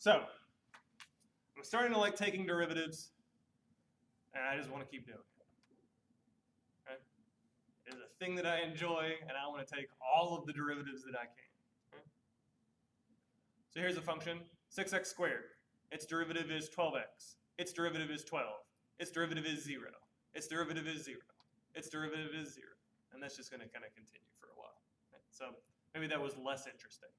So, I'm starting to like taking derivatives, and I just want to keep doing it. Okay? It is a thing that I enjoy, and I want to take all of the derivatives that I can. Okay? So here's a function, 6x squared. Its derivative is 12x. Its derivative is 12. Its derivative is 0. Its derivative is 0. Its derivative is 0. And that's just going to kind of continue for a while. Okay? So maybe that was less interesting.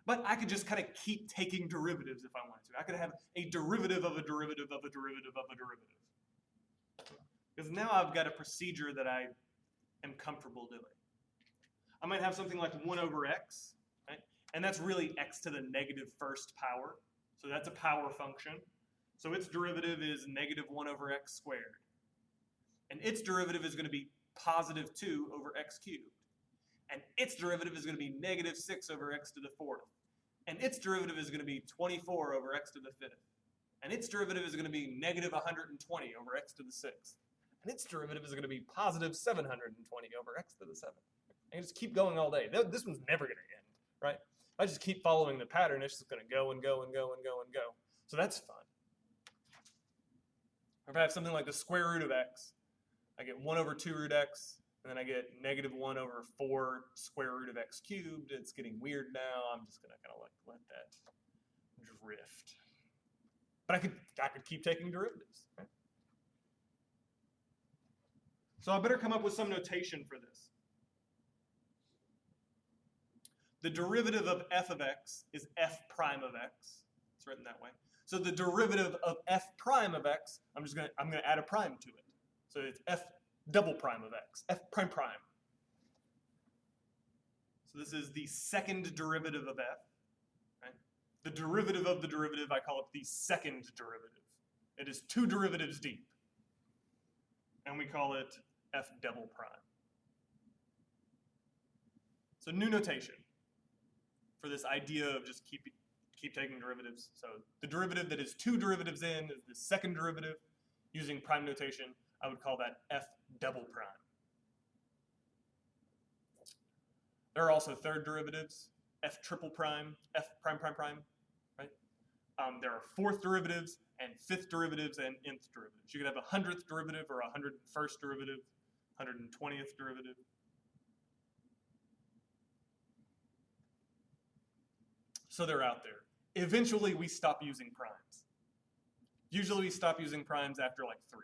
But I could just kind of keep taking derivatives if I wanted to. I could have a derivative of a derivative of a derivative of a derivative. Because now I've got a procedure that I am comfortable doing. I might have something like 1 over x, right? And that's really x to the negative first power. So that's a power function. So its derivative is negative 1 over x squared. And its derivative is going to be positive 2 over x cubed. And its derivative is going to be negative 6 over x to the 4th. And its derivative is going to be 24 over x to the 5th. And its derivative is going to be negative 120 over x to the 6th. And its derivative is going to be positive 720 over x to the 7th. And just keep going all day. This one's never going to end, right? If I just keep following the pattern, it's just going to go and go and go and go and go. So that's fun. Or if I have something like the square root of x, I get 1 over 2 root x, and then I get negative 1 over 4 square root of x cubed. It's getting weird now. I'm just going to kind of like let that drift. But I could keep taking derivatives. Right? So I better come up with some notation for this. The derivative of f of x is f prime of x. It's written that way. So the derivative of f prime of x, I'm going to add a prime to it. So it's f double prime of x, f prime prime. So this is the second derivative of f. Right? The derivative of the derivative, I call it the second derivative. It is 2 derivatives deep. And we call it f double prime. So new notation for this idea of just keep taking derivatives. So the derivative that is 2 derivatives in is the second derivative. Using prime notation, I would call that f double prime. There are also third derivatives, f triple prime, f prime prime prime, right? There are fourth derivatives and fifth derivatives and nth derivatives. You could have a 100th derivative or a 101st derivative, 120th derivative. So they're out there. Eventually, we stop using primes. Usually, we stop using primes after like 3.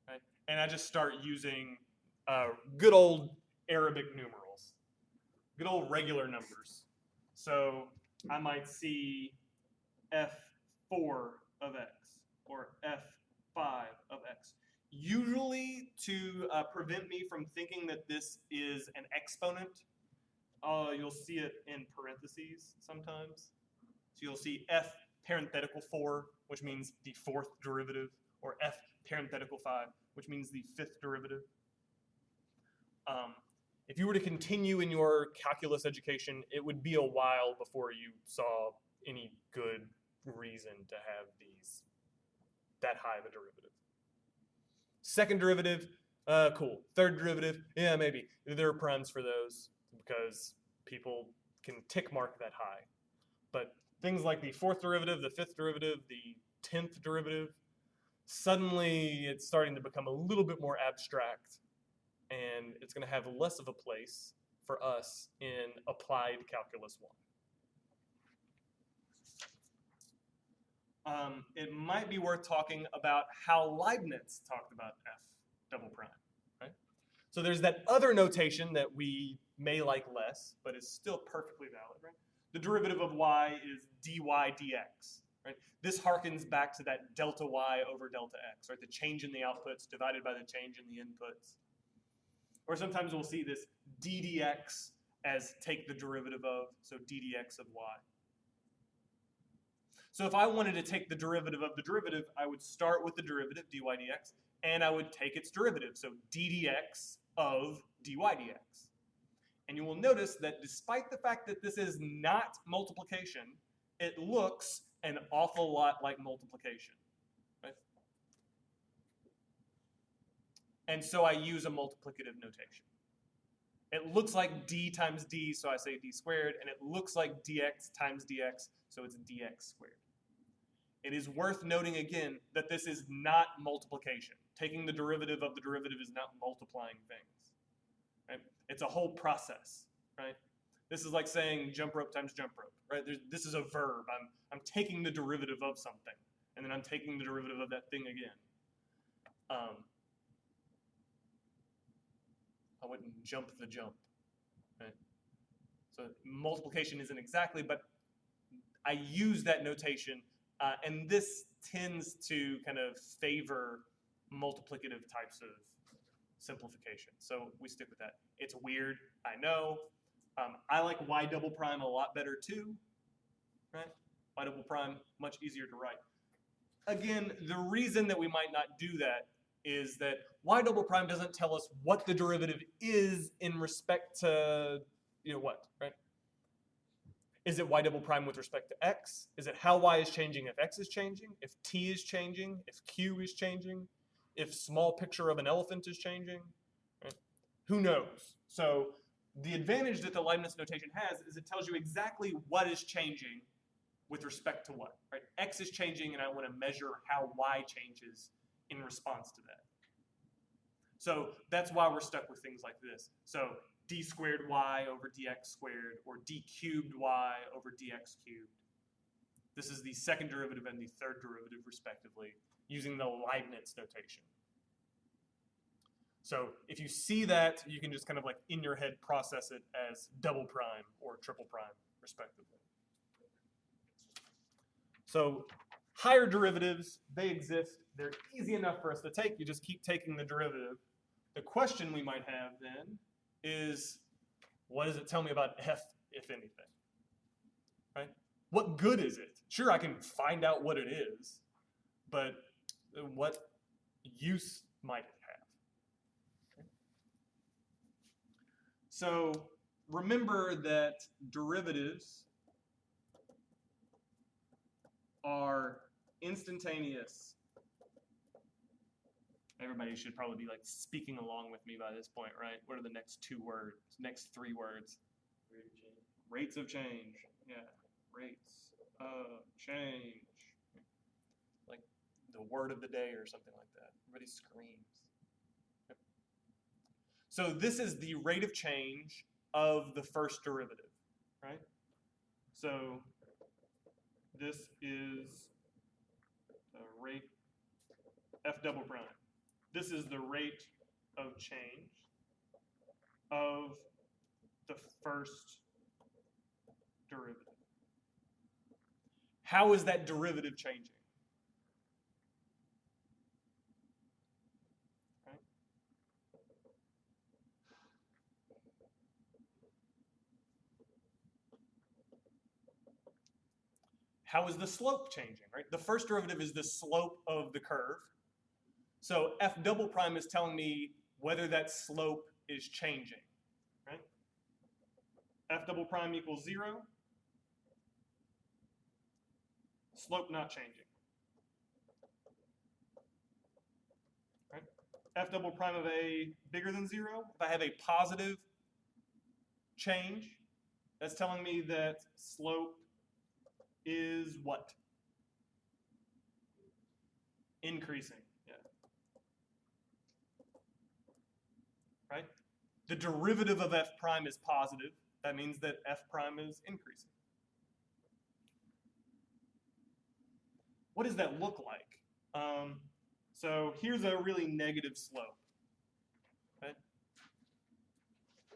Right? And I just start using good old Arabic numerals, good old regular numbers. So I might see f4 of x or f5 of x. Usually, to prevent me from thinking that this is an exponent, you'll see it in parentheses sometimes. So you'll see f parenthetical 4, which means the 4th derivative, or f parenthetical 5, which means the 5th derivative. If you were to continue in your calculus education, it would be a while before you saw any good reason to have that high of a derivative. Second derivative, cool. Third derivative, yeah, maybe. There are primes for those because people can tick mark that high. But things like the 4th derivative, the 5th derivative, the 10th derivative, suddenly it's starting to become a little bit more abstract, and it's going to have less of a place for us in applied calculus 1. It might be worth talking about how Leibniz talked about f double prime. Right? So there's that other notation that we may like less, but is still perfectly valid. Right? The derivative of y is dy dx. Right? This harkens back to that delta y over delta x, right? The change in the outputs divided by the change in the inputs. Or sometimes we'll see this d dx as take the derivative of, so d dx of y. So if I wanted to take the derivative of the derivative, I would start with the derivative, dy dx, and I would take its derivative, so d dx of dy dx. And you will notice that despite the fact that this is not multiplication, it looks an awful lot like multiplication. Right? And so I use a multiplicative notation. It looks like d times d, so I say d squared, and it looks like dx times dx, so it's dx squared. It is worth noting again that this is not multiplication. Taking the derivative of the derivative is not multiplying things. Right? It's a whole process, right? This is like saying jump rope times jump rope, right? This is a verb. I'm taking the derivative of something, and then I'm taking the derivative of that thing again. I wouldn't jump the jump, right? So multiplication isn't exactly, but I use that notation, and this tends to kind of favor multiplicative types of simplification. So we stick with that. It's weird, I know. I like y double prime a lot better too, right? Y double prime, much easier to write. Again, the reason that we might not do that is that y double prime doesn't tell us what the derivative is in respect to, what, right? Is it y double prime with respect to x? Is it how y is changing if x is changing? If t is changing? If q is changing? If small picture of an elephant is changing? Right? Who knows? So the advantage that the Leibniz notation has is it tells you exactly what is changing with respect to what, right? X is changing, and I want to measure how y changes in response to that. So that's why we're stuck with things like this. So d squared y over dx squared, or d cubed y over dx cubed. This is the second derivative and the third derivative, respectively, using the Leibniz notation. So if you see that, you can just kind of like in your head process it as double prime or triple prime, respectively. So higher derivatives, they exist. They're easy enough for us to take. You just keep taking the derivative. The question we might have then is, what does it tell me about f, if anything? Right? What good is it? Sure, I can find out what it is, but what use might it have? Okay. So remember that derivatives are instantaneous. Everybody should probably be like speaking along with me by this point, right? What are the next two words, next three words? Rates of change. Yeah, rates of change. Like the word of the day or something like that. Everybody screams. Yep. So this is the rate of change of the first derivative, right? So this is the rate f double prime. This is the rate of change of the first derivative. How is that derivative changing? Right? How is the slope changing? Right? The first derivative is the slope of the curve. So f double prime is telling me whether that slope is changing, right? F double prime equals 0. Slope not changing. Right? F double prime of a bigger than 0. If I have a positive change, that's telling me that slope is what? Increasing. Right? The derivative of f prime is positive. That means that f prime is increasing. What does that look like? So here's a really negative slope. Right?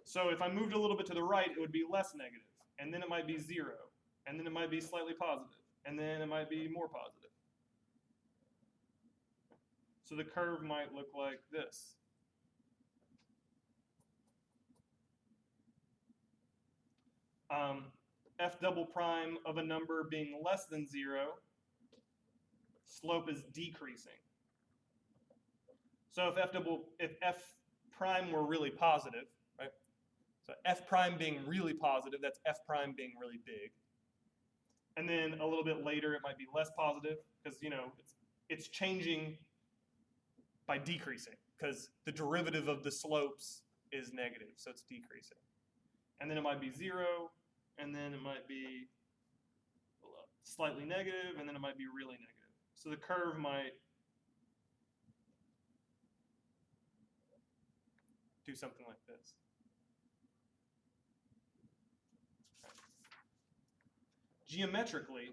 So if I moved a little bit to the right, it would be less negative, and then it might be 0, and then it might be slightly positive, and then it might be more positive. So the curve might look like this. F double prime of a number being less than 0, slope is decreasing. So if f prime were really positive, right? So f prime being really positive, that's f prime being really big. And then a little bit later, it might be less positive because it's changing by decreasing because the derivative of the slopes is negative, so it's decreasing. And then it might be 0, and then it might be slightly negative, and then it might be really negative. So the curve might do something like this. Geometrically,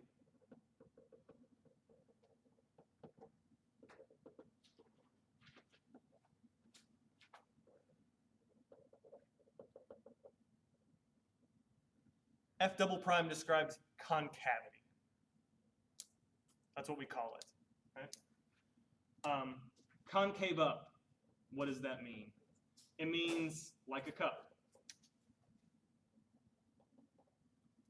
F double prime describes concavity. That's what we call it. Right? Concave up, what does that mean? It means like a cup.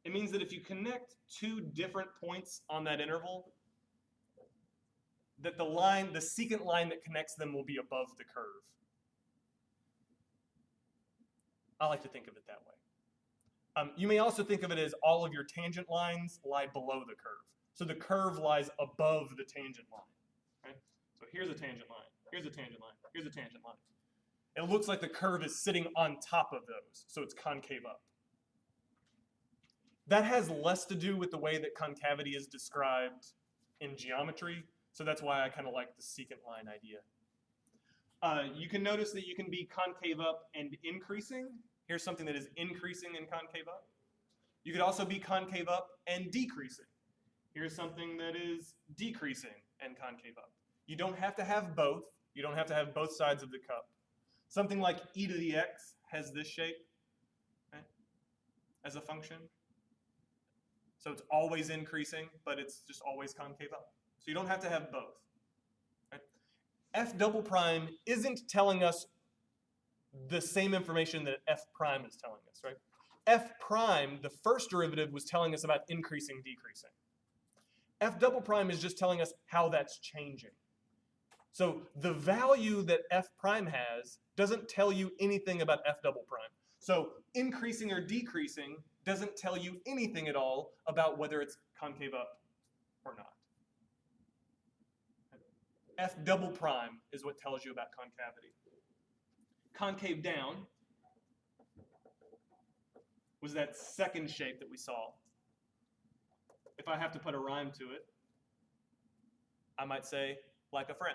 It means that if you connect two different points on that interval, that the secant line that connects them will be above the curve. I like to think of it that way. You may also think of it as all of your tangent lines lie below the curve. So the curve lies above the tangent line. Right? So here's a tangent line, here's a tangent line, here's a tangent line. It looks like the curve is sitting on top of those, so it's concave up. That has less to do with the way that concavity is described in geometry, so that's why I kind of like the secant line idea. You can notice that you can be concave up and increasing. Here's something that is increasing and concave up. You could also be concave up and decreasing. Here's something that is decreasing and concave up. You don't have to have both. You don't have to have both sides of the cup. Something like e to the x has this shape, right, as a function. So it's always increasing, but it's just always concave up. So you don't have to have both. Right? F double prime isn't telling us the same information that F prime is telling us, right? F prime, the first derivative, was telling us about increasing, decreasing. F double prime is just telling us how that's changing. So the value that F prime has doesn't tell you anything about F double prime. So increasing or decreasing doesn't tell you anything at all about whether it's concave up or not. F double prime is what tells you about concavity. Concave down was that second shape that we saw. If I have to put a rhyme to it, I might say like a frown.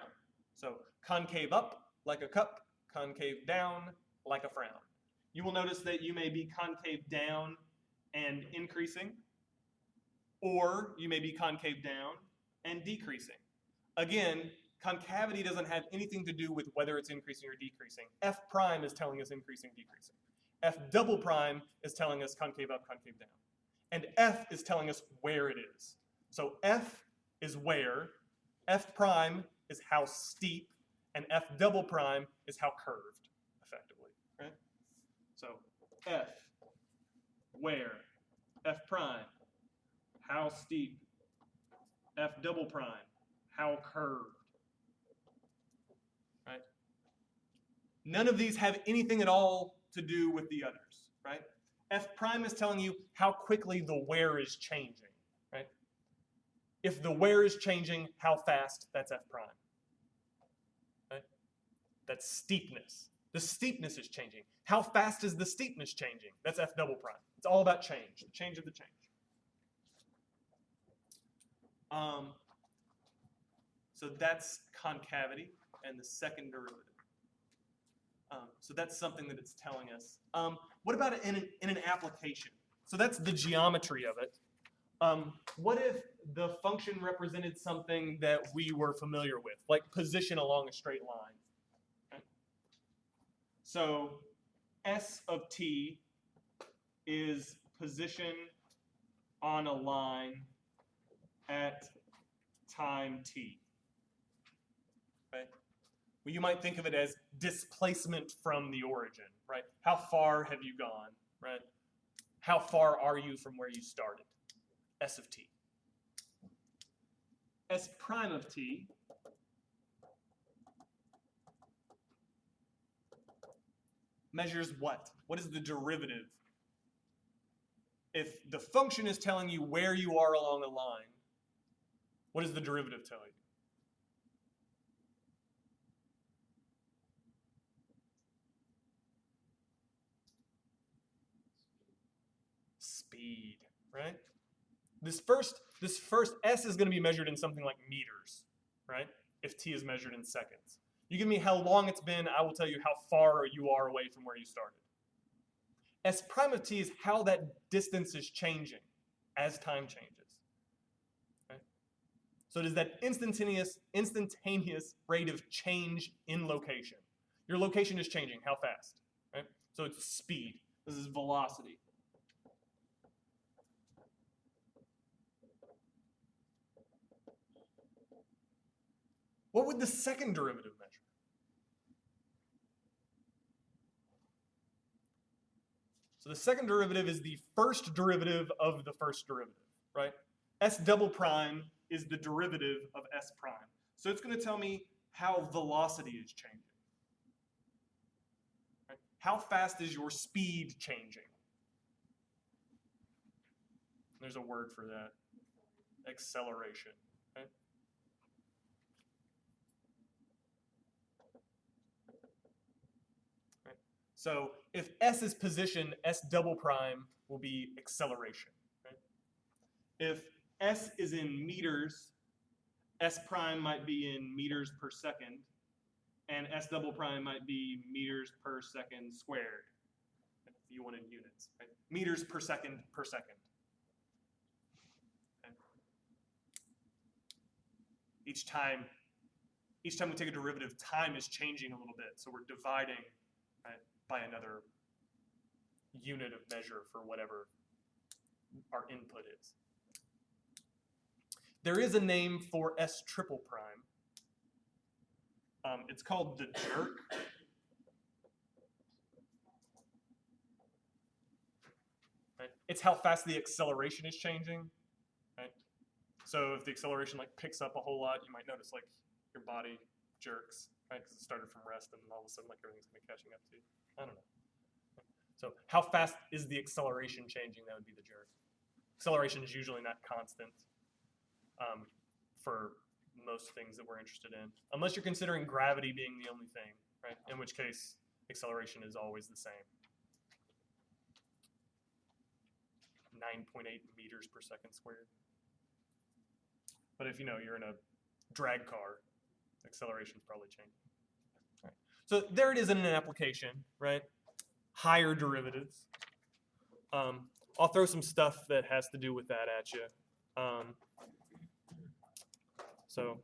So concave up like a cup, concave down like a frown. You will notice that you may be concave down and increasing, or you may be concave down and decreasing. Again, concavity doesn't have anything to do with whether it's increasing or decreasing. F prime is telling us increasing, decreasing. F double prime is telling us concave up, concave down. And F is telling us where it is. So F is where, F prime is how steep, and F double prime is how curved, effectively, right? So F, where, F prime, how steep, F double prime, how curved, right? None of these have anything at all to do with the others, right? F prime is telling you how quickly the where is changing, right? If the where is changing, how fast, that's F prime, right? That's steepness. The steepness is changing. How fast is the steepness changing? That's F double prime. It's all about change, the change of the change. So that's concavity and the second derivative. So that's something that it's telling us. What about it in an application? So that's the geometry of it. What if the function represented something that we were familiar with, like position along a straight line? Okay. So S of t is position on a line at time t. Right? Well, you might think of it as displacement from the origin, right? How far have you gone, right? How far are you from where you started? S of t. S prime of t measures what? What is the derivative? If the function is telling you where you are along a line, what does the derivative tell you? speed, right? This first S is going to be measured in something like meters, right? If t is measured in seconds. You give me how long it's been, I will tell you how far you are away from where you started. S prime of t is how that distance is changing as time changes. Okay? So it is that instantaneous rate of change in location. Your location is changing. How fast? Right? So it's speed. This is velocity. What would the second derivative measure? So the second derivative is the first derivative of the first derivative, right? S double prime is the derivative of S prime. So it's going to tell me how velocity is changing. Right? How fast is your speed changing? There's a word for that. Acceleration. Right? Right? So if S is position, S double prime will be acceleration. Right? If S is in meters, S prime might be in meters per second, and S double prime might be meters per second squared, if you wanted units. Right? Meters per second per second. Okay? Each time we take a derivative, time is changing a little bit, so we're dividing, right, by another unit of measure for whatever our input is. There is a name for S triple prime. It's called the jerk. Right? It's how fast the acceleration is changing. Right? So if the acceleration like picks up a whole lot, you might notice like your body jerks, right? Because it started from rest and then all of a sudden like everything's gonna be catching up to you. I don't know. So how fast is the acceleration changing? That would be the jerk. Acceleration is usually not constant for most things that we're interested in, unless you're considering gravity being the only thing, right? In which case, acceleration is always the same. 9.8 meters per second squared. But if you're in a drag car, acceleration is probably changing. Right. So there it is in an application, right? Higher derivatives. I'll throw some stuff that has to do with that at you. So